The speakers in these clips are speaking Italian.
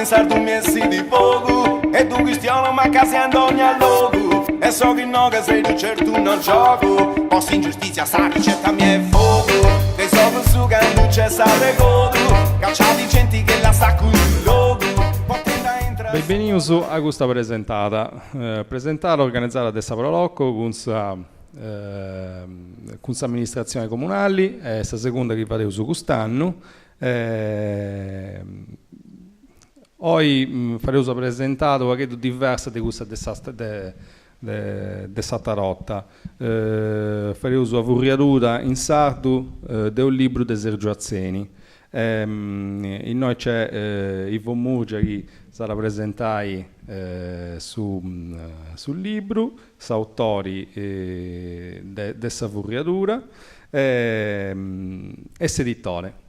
in sardo messi di poco e tu cristiano ma casiando ogni luogo e so che no che sei tu certo non gioco posso ingiustizia sa ricetta mia è fuoco e so che su che non c'è sapere godo cacciati gente che la sta con il logo. Benvenuti a questa presentata organizzata da Saprolocco con l'amministrazione comunale, è la seconda che faremo su quest'anno. Oggi faremo una presentata un diversa di questa stata rotta. Faremo una furiatura in sardo di un libro di Sergio Azzeni. In noi c'è Ivo Murgia che sarà presentato sul libro, autori di questa furiatura e editore.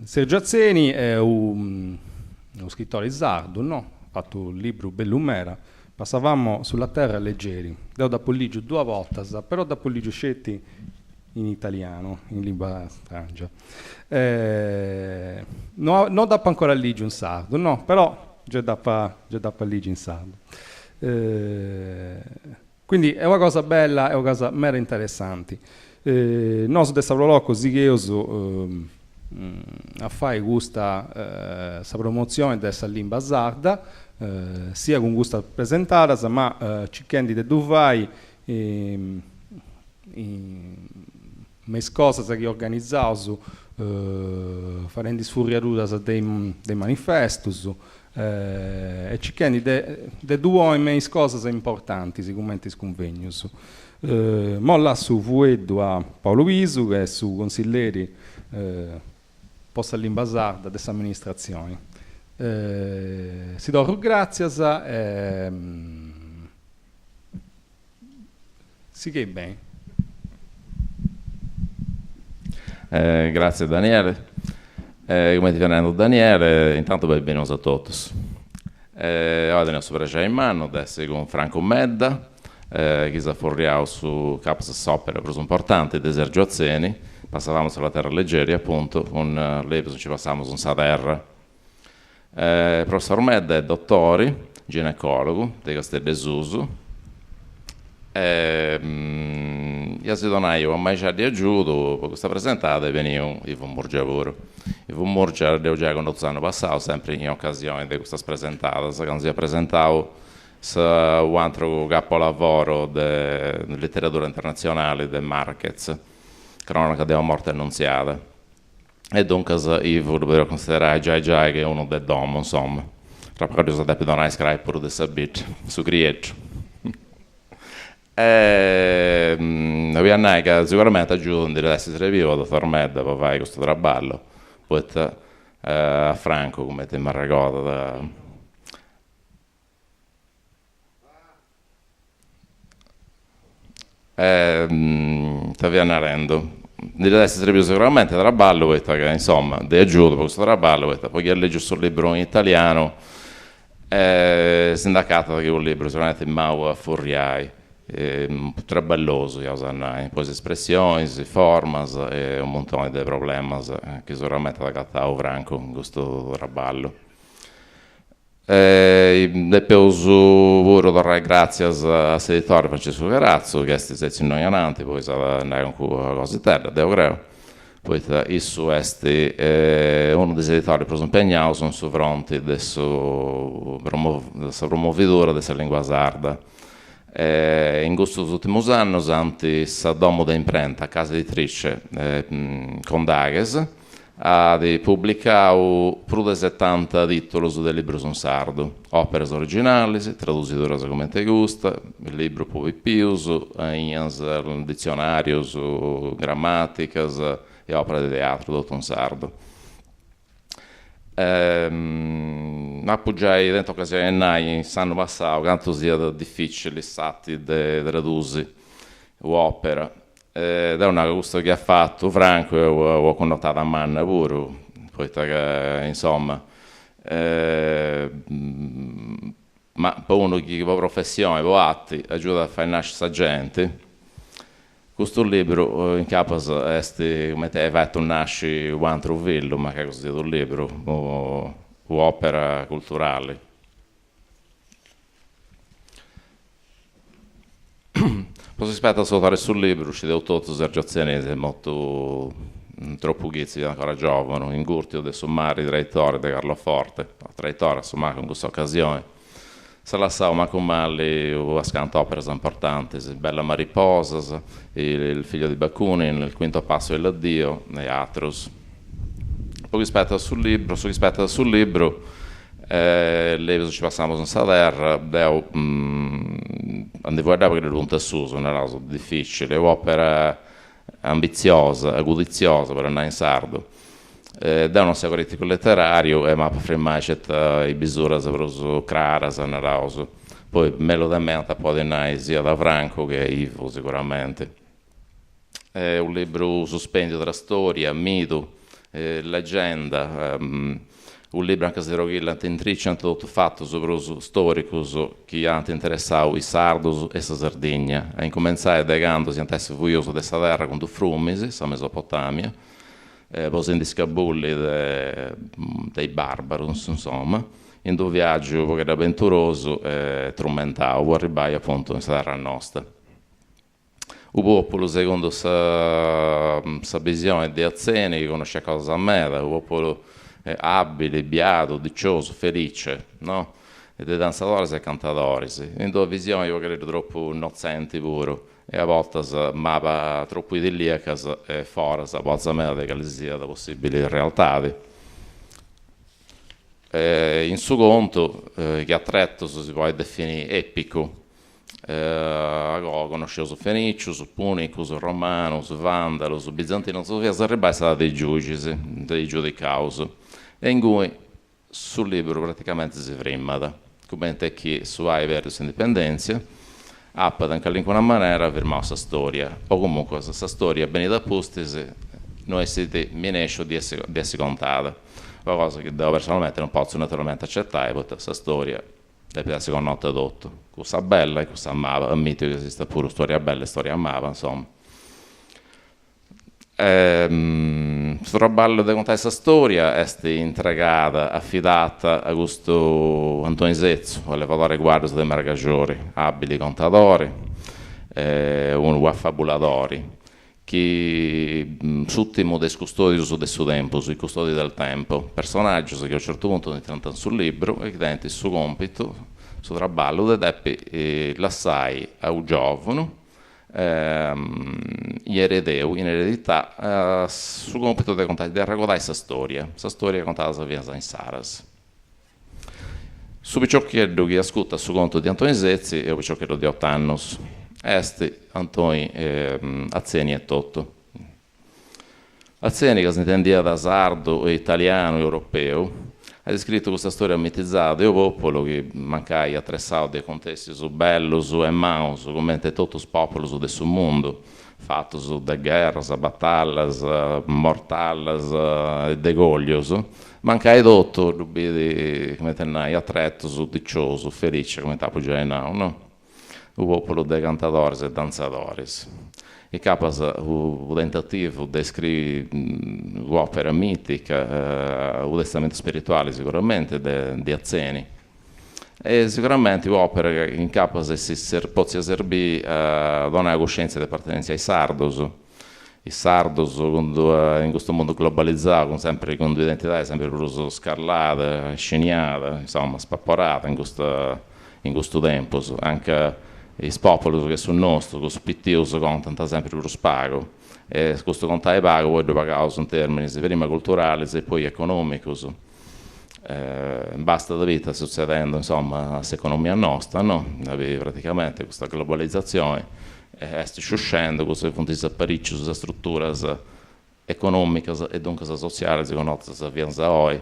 Sergio Azzeni è uno scrittore sardo, no? Ha fatto un libro Bellumera, passavamo sulla terra leggeri, da Polligio 2 volte, però da Polligio scetti in italiano, in lingua strangia. Non da ancora Ligio in sardo, no, però già da Ligio in sardo. Quindi è una cosa bella, è una cosa mera interessante. Noi su Saprolocco sigheoso a fare questa promozione della lingua sarda, sia con questa presentata, ma cercando di duvai mes cose che organizzato facendo sfuriature dei manifestos e cercando di due mes cose importanti sicuramente sconvegnos. Molla su Vuedo a Paolo Visu che è su consiglieri posta lingua sarda dell'amministrazione. Si do grazie sì che è bene. Grazie Daniele, come ti chiamano Daniele, intanto benvenuti a tutti. Oggi ne ho in mano, adesso con Franco Medda, che si è forriato su capas opere più importanti di Sergio Azzeni, passavamo sulla terra leggeri appunto, con l'episodio ci passavamo su una terra. Professor Medda è dottore, ginecologo di Castellesuso. Io si donaio a mai già di aiuto per questa presentata e venivo Ivo Murgia pure. Ivo Murgia l'ho già conosciuto l'anno passato sempre in occasione di questa presentata quando si è presentato un altro capolavoro di letteratura internazionale di Marquez, Cronaca della morte annunziata, e dunque Ivo lo considerare già che è uno del domo, insomma tra poco si deve donare scrivere pure di sabit su Grieccio. Che sicuramente aggiunge di essere vivo, dottor Medda, poi fare questo traballo, poi a Franco come ti mi ricordo. Sta venendo. Di essere vivo sicuramente traballo, che insomma, di aiuto per questo traballo, poi chi legge sul libro in italiano, sindacato che un libro sicuramente Mau Furriai. Un po' trabelloso, poi espressioni, formas e un montone di problemi che sicuramente da cattavo Franco in questo traballo. E poi pure darei grazie all'editore Francesco Carazzo che è stato innoianante, poi sarà andare con cose terra, devo credo. Poi isso è uno dei editori più impegnati su fronte della promovidura della lingua sarda. In questi ultimi anni, anti sa domo da imprenta, casa editrice con Dages, ha pubblicato più di 70 titoli del libro sul sardo, opere originali, traduzioni come te gusta, il libro poi più, in dizionario, grammatica e opere di teatro tutto in sardo. Appoggiai dentro occasione in sanno passato quanto sia difficile stati di tradurre l'opera ed è una cosa che ha fatto Franco e ho connotato a manna pure poi che insomma ma per uno che ha professione, ha atti, aiuta a fare nascere questa gente Questo libro in capo è come te hai fatto nasci un altro villo, ma che è così un libro, un'opera culturale. Poi rispetto a salutare sul libro, ci devo tutto Sergio Zianese, molto troppo ghizzi, ancora giovane, in Gurtio dei sommari traittori di Carlo Forte, traitore insomma con questa occasione. Se la sa, ma con Malli, ascanto opere importanti, Bella Mariposa, il figlio di Bakunin, il quinto passo dell'addio, e Atrus. Poi rispetto sul libro, lei ci passiamo senza terra, andiamo a guardare perché è un tessuto, una cosa difficile, un'opera ambiziosa, agudiziosa per andare in sardo. Da uno sia critico letterario, ma per mai c'è i bisura per Craras, Naraus. Poi melodamente poi andare sia da Franco che Ivo sicuramente. È un libro sospendio tra storia, mito, leggenda, un libro anche se Roghilla intrice tutto fatto sopra storici che hanno interessato i sardos e la Sardegna. A incominciare da quando si antesse fuioso dessa terra con due frumisi, la Mesopotamia, poi in discabulli dei barbaros, insomma, in due viaggio che era avventuroso e tormentato, può arrivare appunto in terra nostra. Il popolo, secondo questa visione di Azzeni, che conosce cosa a me, il popolo abile, beato, diccioso, felice, no? E dei danzatori e cantatori. In due visioni io credo troppo innocenti pure, e a volte mappa troppo idilliaca e fuori, a volte meno che sia da possibili realtà. In suo conto, che a tratto si può definire epico, conoscevo su Fenicio, su Punico, su Romano, su Vandalo, su Bizantino, su via Sarribai stata dei giudici, dei giudicaus, e in cui sul libro praticamente si frimmata, come chi su hai verso indipendenza, appena in qualunque maniera affermava questa storia, o comunque questa storia ben da pustisi, noi siete minescio di essere contata, una cosa che devo personalmente non posso naturalmente accettare, perché questa storia deve essere connota tutto, cosa bella e cosa amava, ammetto che esiste pure storia bella e storia amava, insomma. Questo traballo di contare questa storia è entregata, affidata a questo Antonio Zezzo, alle valore guardia dei Margagiori, abili contatori, un affabulatori, che suttimo dei custodi del suo tempo, sui custodi del tempo, personaggi che a un certo punto entrano sul libro e che diventa il suo compito, il suo traballo, deve lasciare a un giovane, eredeu, in eredità, su compito di raccontare questa storia contata via in Saras. Su picciocchiello che ascolta su conto di Antonio Zezzi e un picciocchiello di 8 anni. Este Antonio Azzeni e tutto. Azzeni, che si intendia da sardo, italiano, europeo, ha descritto questa storia mitizzata, io popolo che mancai attressato dei contesti su bello, su e mau, su come tutti i popoli su del mondo, fatto su de guerre, battaglie, mortali, degoglios, mancai tutto, rubidi, come tenai, attretto su diccioso, felice, come tapo già no? Il popolo dei cantatori e danzatori. E capas il tentativo di scrivere un'opera mitica, un testamento spirituale sicuramente di Azzeni. E sicuramente un'opera che in capas si può servire a dare una coscienza di appartenenza ai sardos. I sardos in questo mondo globalizzato, con due identità sempre più scarlate, sceniate, insomma, spapporate in questo tempo, anche i popoli che sono nostri, con spittius contano sempre più spago, e questo contare pago poi lo pagavo in termini prima culturali e poi economici. Basta da vita succedendo insomma all'economia nostra, no? Praticamente questa globalizzazione sta uscendo, questo punto di apparecchi sulle strutture economiche e dunque sociali che conoscono via da oggi.